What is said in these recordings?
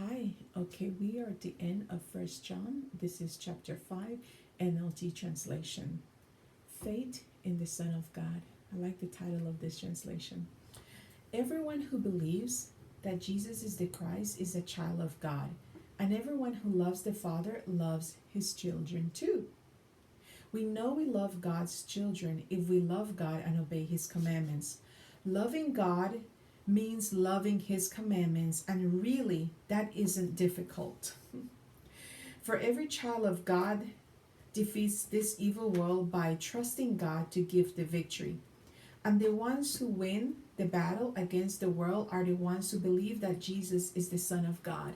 Hi. Okay, we are at the end of First John. This is chapter 5, NLT translation. Faith in the Son of God. I like the title of this translation. Everyone who believes that Jesus is the Christ is a child of God, and everyone who loves the Father loves his children too. We know we love God's children if we love God and obey his commandments. Loving God means loving his commandments, and really, that isn't difficult. For every child of God defeats this evil world by trusting God to give the victory. And the ones who win the battle against the world are the ones who believe that Jesus is the Son of God.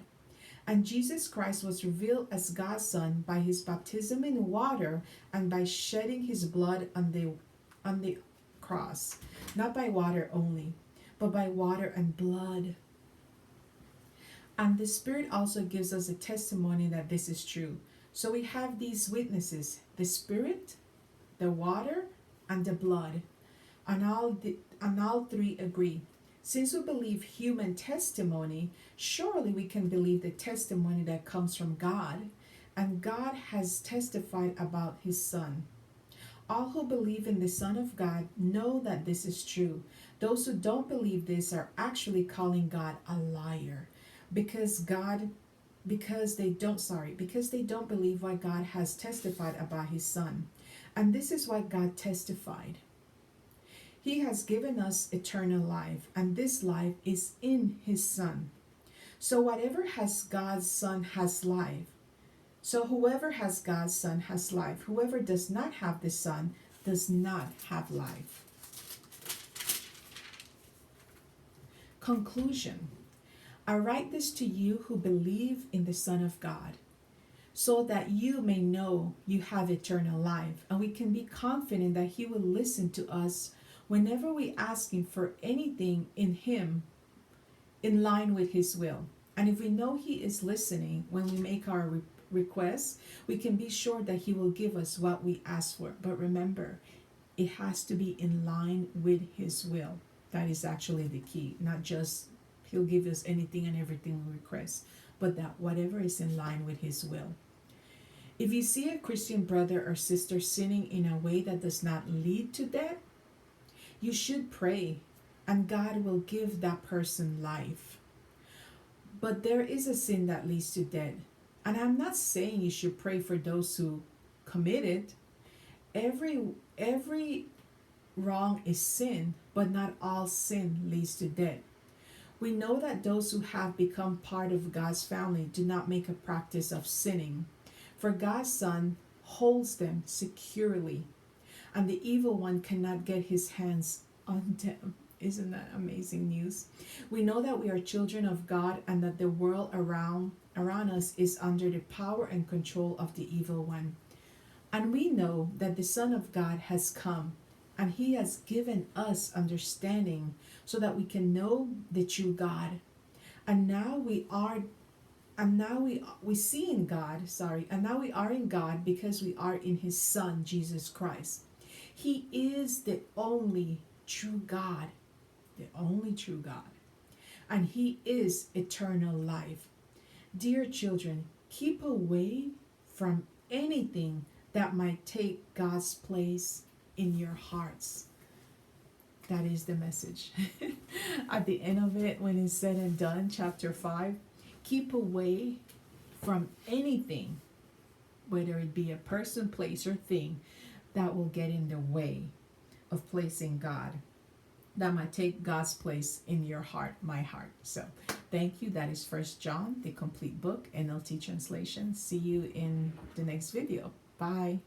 And Jesus Christ was revealed as God's Son by his baptism in water and by shedding his blood on the cross. Not by water only, but by water and blood. And the Spirit also gives us a testimony that this is true. So we have these witnesses, the Spirit, the water, and the blood. And all three agree. Since we believe human testimony, surely we can believe the testimony that comes from God. And God has testified about his Son. All who believe in the Son of God know that this is true. Those who don't believe this are actually calling God a liar because they don't believe what God has testified about his Son. And this is what God testified. He has given us eternal life, and this life is in his Son. So whatever has God's Son has life. So whoever has God's Son has life. Whoever does not have the Son does not have life. Conclusion. I write this to you who believe in the Son of God, so that you may know you have eternal life, and we can be confident that he will listen to us whenever we ask him for anything in him in line with his will. And if we know he is listening when we make our requests, we can be sure that he will give us what we ask for. But remember, it has to be in line with his will. That is actually the key. Not just he'll give us anything and everything we request, but that whatever is in line with his will. If you see a Christian brother or sister sinning in a way that does not lead to death, you should pray, and God will give that person life. But there is a sin that leads to death. And I'm not saying you should pray for those who commit it. Every wrong is sin, but not all sin leads to death. We know that those who have become part of God's family do not make a practice of sinning, for God's Son holds them securely, and the evil one cannot get his hands on them. Isn't that amazing news? We know that we are children of God and that the world around us is under the power and control of the evil one. And we know that the Son of God has come, and he has given us understanding so that we can know the true God. And now we are in God because we are in his Son, Jesus Christ. He is the only true God, and he is eternal life. Dear children, keep away from anything that might take God's place in your hearts. That is the message. At the end of it, when it's said and done, chapter 5, keep away from anything, whether it be a person, place, or thing, that will get in the way of placing God, that might take God's place in your heart, my heart. So thank you. That is First John, the complete book, NLT translation. See you in the next video. Bye.